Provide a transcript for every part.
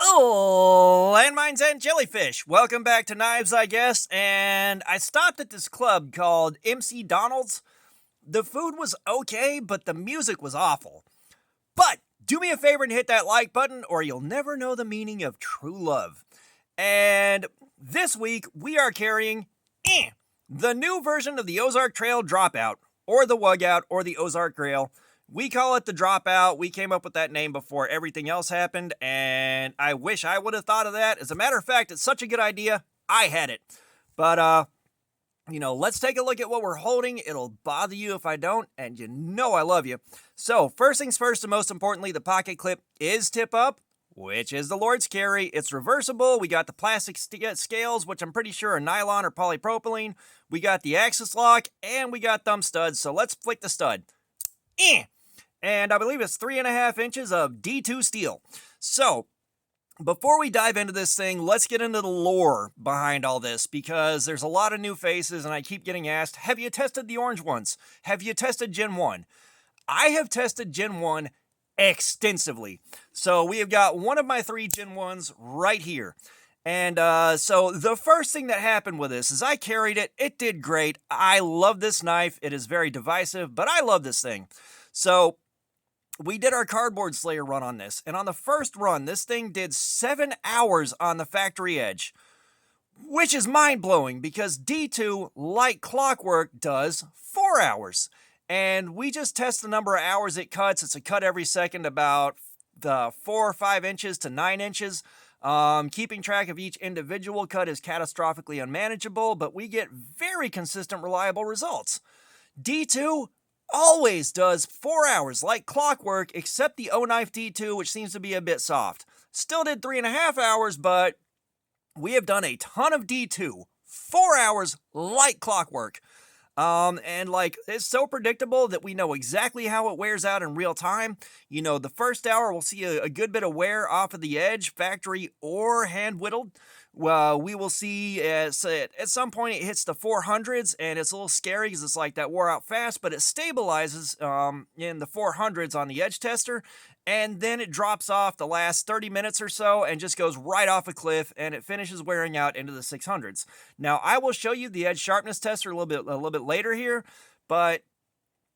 Oh, landmines and jellyfish. Welcome back to Knives, I guess. And I stopped at this club called MC Donald's. The food was okay, but the music was awful. But do me a favor and hit that like button, or you'll never know the meaning of true love. And this week, we are carrying the new version of the Ozark Trail Dropout, or the Wug Out, or the Ozark Trail. We call it the Dropout. We came up with that name before everything else happened, and I wish I would have thought of that. As a matter of fact, it's such a good idea, I had it. But, let's take a look at what we're holding. It'll bother you if I don't, and you know I love you. So, first things first, and most importantly, the pocket clip is tip up, which is the Lord's carry. It's reversible. We got the plastic scales, which I'm pretty sure are nylon or polypropylene. We got the axis lock, and we got thumb studs. So let's flick the stud. And I believe it's 3.5 inches of D2 steel. So, before we dive into this thing, let's get into the lore behind all this, because there's a lot of new faces, and I keep getting asked, have you tested the orange ones? Have you tested Gen 1? I have tested Gen 1 extensively. So, we have got one of my 3 Gen 1s right here. And so the first thing that happened with this is I carried it. It did great. I love this knife. It is very divisive, but I love this thing. So we did our cardboard slayer run on this, and on the first run, this thing did 7 hours on the factory edge, which is mind-blowing because D2, like clockwork, does 4 hours. And we just test the number of hours it cuts. It's a cut every second, about 4 or 5 inches to 9 inches. Keeping track of each individual cut is catastrophically unmanageable, but we get very consistent, reliable results. D2 always does 4 hours like clockwork, except the O-Knife D2, which seems to be a bit soft. Still did 3.5 hours, but we have done a ton of D2. 4 hours like clockwork. And it's so predictable that we know exactly how it wears out in real time. You know, the first hour we'll see a good bit of wear off of the edge, factory or hand whittled. We will see at some point it hits the 400s, and it's a little scary because it's like that wore out fast, but it stabilizes in the 400s on the edge tester, and then it drops off the last 30 minutes or so and just goes right off a cliff, and it finishes wearing out into the 600s. Now, I will show you the edge sharpness tester a little bit later here, but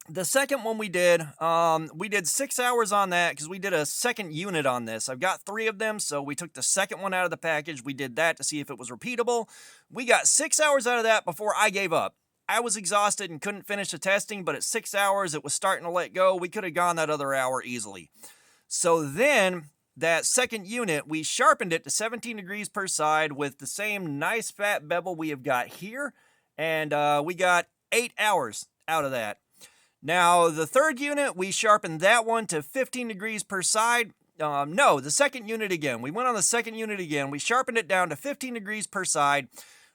the second one we did 6 hours on that because we did a second unit on this. I've got 3 of them, so we took the second one out of the package. We did that to see if it was repeatable. We got 6 hours out of that before I gave up. I was exhausted and couldn't finish the testing, but at 6 hours, it was starting to let go. We could have gone that other hour easily. So then, that second unit, we sharpened it to 17 degrees per side with the same nice fat bevel we have got here, and we got 8 hours out of that. Now, the third unit, we sharpened that one to 15 degrees per side. No, the second unit again. We went on the second unit again. We sharpened it down to 15 degrees per side.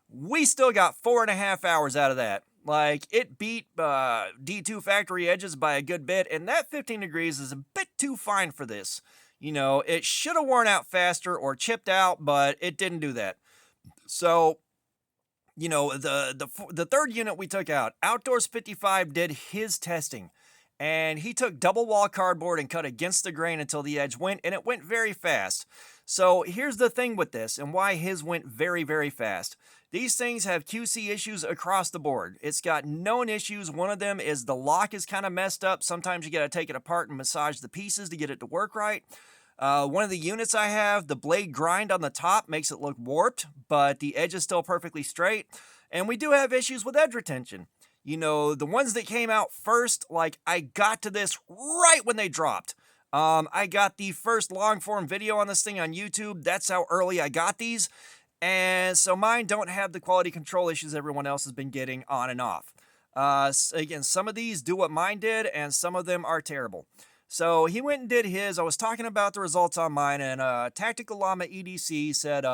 We still got 4.5 hours out of that. Like, it beat D2 factory edges by a good bit, and that 15 degrees is a bit too fine for this. You know, it should have worn out faster or chipped out, but it didn't do that. So, you know, the third unit we took out, Outdoors 55 did his testing, and he took double wall cardboard and cut against the grain until the edge went, and it went very fast. So here's the thing with this and why his went very, very fast. These things have QC issues across the board. It's got known issues. One of them is the lock is kind of messed up. Sometimes you got to take it apart and massage the pieces to get it to work right. One of the units I have, the blade grind on the top makes it look warped, but the edge is still perfectly straight. And we do have issues with edge retention. You know, the ones that came out first, like I got to this right when they dropped. I got the first long form video on this thing on YouTube. That's how early I got these. And so mine don't have the quality control issues everyone else has been getting on and off. Again, some of these do what mine did, and some of them are terrible. So he went and did his. I was talking about the results on mine, and Tactical Llama EDC said,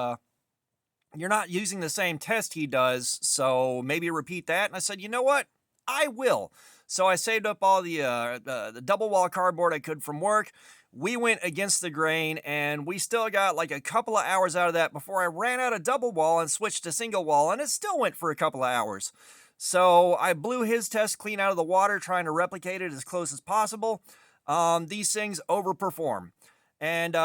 you're not using the same test he does, so maybe repeat that. And I said, you know what? I will. So I saved up all the double wall cardboard I could from work. We went against the grain, and we still got like a couple of hours out of that before I ran out of double wall and switched to single wall, and it still went for a couple of hours. So I blew his test clean out of the water, trying to replicate it as close as possible. These things overperform. And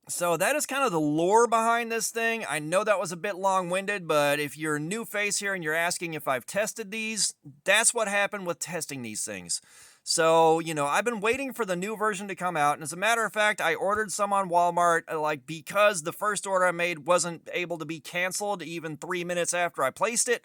So that is kind of the lore behind this thing. I know that was a bit long-winded, but if you're a new face here and you're asking if I've tested these, that's what happened with testing these things. So, I've been waiting for the new version to come out, and as a matter of fact, I ordered some on Walmart, because the first order I made wasn't able to be canceled even 3 minutes after I placed it.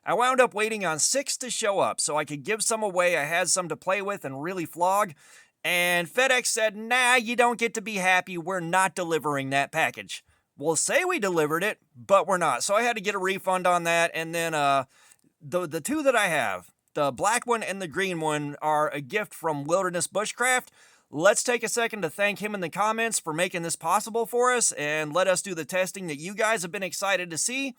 I wound up waiting on 6 to show up so I could give some away. I had some to play with and really flog. And FedEx said, nah, you don't get to be happy. We're not delivering that package. We'll say we delivered it, but we're not. So I had to get a refund on that. And then the two that I have, the black one and the green one, are a gift from Wilderness Bushcraft. Let's take a second to thank him in the comments for making this possible for us and let us do the testing that you guys have been excited to see.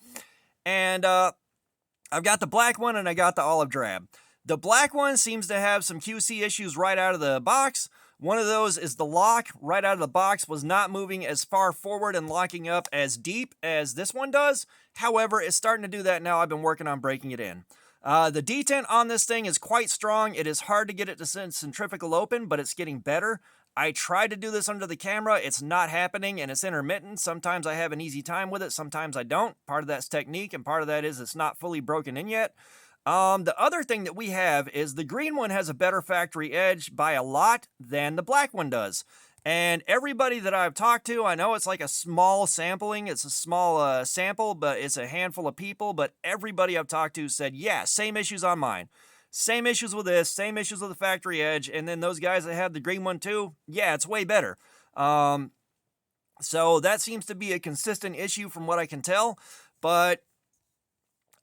And I've got the black one and I got the olive drab. The black one seems to have some QC issues right out of the box. One of those is the lock right out of the box was not moving as far forward and locking up as deep as this one does. However, it's starting to do that now. I've been working on breaking it in. The detent on this thing is quite strong. It is hard to get it to centrifugal open, but it's getting better. I tried to do this under the camera. It's not happening, and it's intermittent. Sometimes I have an easy time with it. Sometimes I don't. Part of that's technique, and part of that is it's not fully broken in yet. The other thing that we have is the green one has a better factory edge by a lot than the black one does. And everybody that I've talked to, I know it's like a small sampling, it's a small sample, but it's a handful of people, but everybody I've talked to said, yeah, same issues on mine. Same issues with this, same issues with the factory edge, and then those guys that had the green one too, yeah, it's way better. So that seems to be a consistent issue from what I can tell, but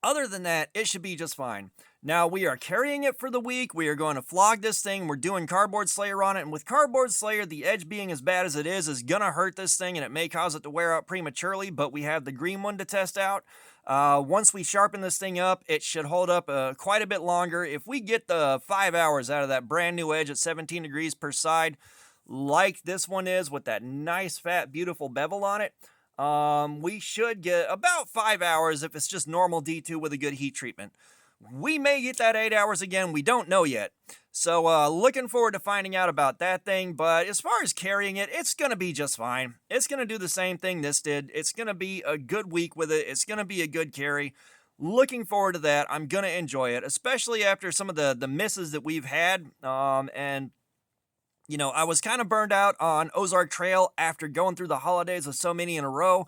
other than that, it should be just fine. Now, we are carrying it for the week. We are going to flog this thing. We're doing Cardboard Slayer on it. And with Cardboard Slayer, the edge being as bad as it is going to hurt this thing, and it may cause it to wear out prematurely, but we have the green one to test out. Once we sharpen this thing up, it should hold up quite a bit longer. If we get the 5 hours out of that brand new edge at 17 degrees per side, like this one is with that nice, fat, beautiful bevel on it, we should get about 5 hours if it's just normal D2 with a good heat treatment. We may get that 8 hours again. We don't know yet. So looking forward to finding out about that thing. But as far as carrying it, it's going to be just fine. It's going to do the same thing this did. It's going to be a good week with it. It's going to be a good carry. Looking forward to that. I'm going to enjoy it, especially after some of the misses that we've had. And I was kind of burned out on Ozark Trail after going through the holidays with so many in a row.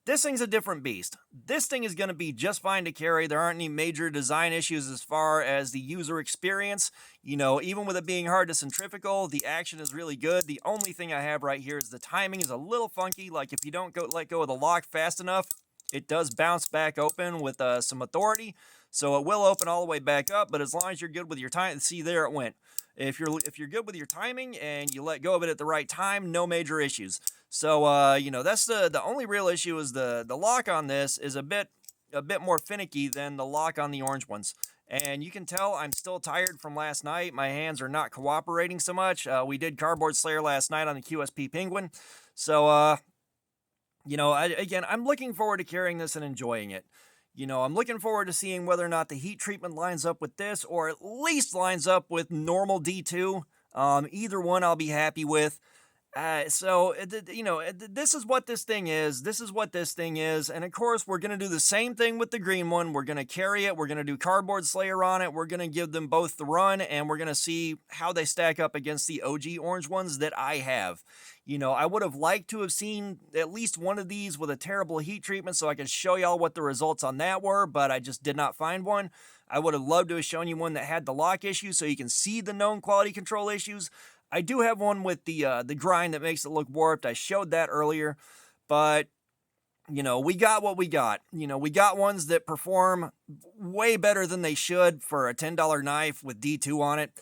This thing's a different beast. This thing is going to be just fine to carry. There aren't any major design issues as far as the user experience. Even with it being hard to centrifugal, the action is really good. The only thing I have right here is the timing is a little funky. Like if you don't let go of the lock fast enough, it does bounce back open with some authority. So it will open all the way back up, but as long as you're good with your time, see there it went. If you're good with your timing and you let go of it at the right time, no major issues. So that's the only real issue is the lock on this is a bit more finicky than the lock on the orange ones. And you can tell I'm still tired from last night. My hands are not cooperating so much. We did Cardboard Slayer last night on the QSP Penguin. So I'm looking forward to carrying this and enjoying it. I'm looking forward to seeing whether or not the heat treatment lines up with this, or at least lines up with normal D2. Either one I'll be happy with. This is what this thing is. This is what this thing is. And of course, we're going to do the same thing with the green one. We're going to carry it. We're going to do Cardboard Slayer on it. We're going to give them both the run, and we're going to see how they stack up against the OG orange ones that I have. I would have liked to have seen at least one of these with a terrible heat treatment so I could show y'all what the results on that were, but I just did not find one. I would have loved to have shown you one that had the lock issue so you can see the known quality control issues. I do have one with the grind that makes it look warped. I showed that earlier, but we got what we got. We got ones that perform way better than they should for a $10 knife with D2 on it.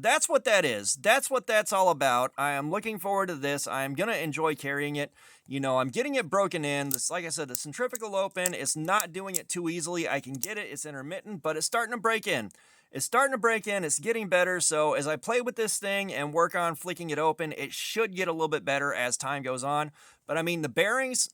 That's what that is. That's what that's all about. I am looking forward to this. I am going to enjoy carrying it. I'm getting it broken in. This, like I said, the centrifugal open, it's not doing it too easily. I can get it. It's intermittent, but it's starting to break in. It's getting better. So as I play with this thing and work on flicking it open, it should get a little bit better as time goes on. But I mean, the bearings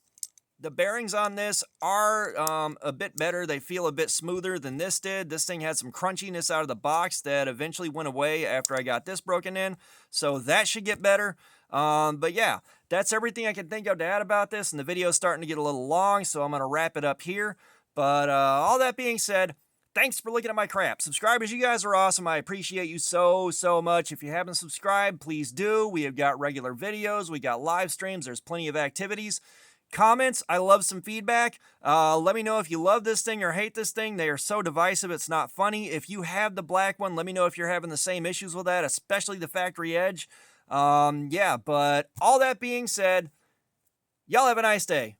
on this are a bit better. They feel a bit smoother than this did. This thing had some crunchiness out of the box that eventually went away after I got this broken in. So that should get better. But yeah, that's everything I can think of to add about this, and the video's starting to get a little long, so I'm going to wrap it up here. But all that being said, thanks for looking at my crap. Subscribers, you guys are awesome. I appreciate you so much. If you haven't subscribed, please do. We have got regular videos. We got live streams. There's plenty of activities. Comments, I love some feedback. Let me know if you love this thing or hate this thing. They are so divisive, it's not funny. If you have the black one, let me know if you're having the same issues with that, especially the factory edge. Yeah, but all that being said, y'all have a nice day.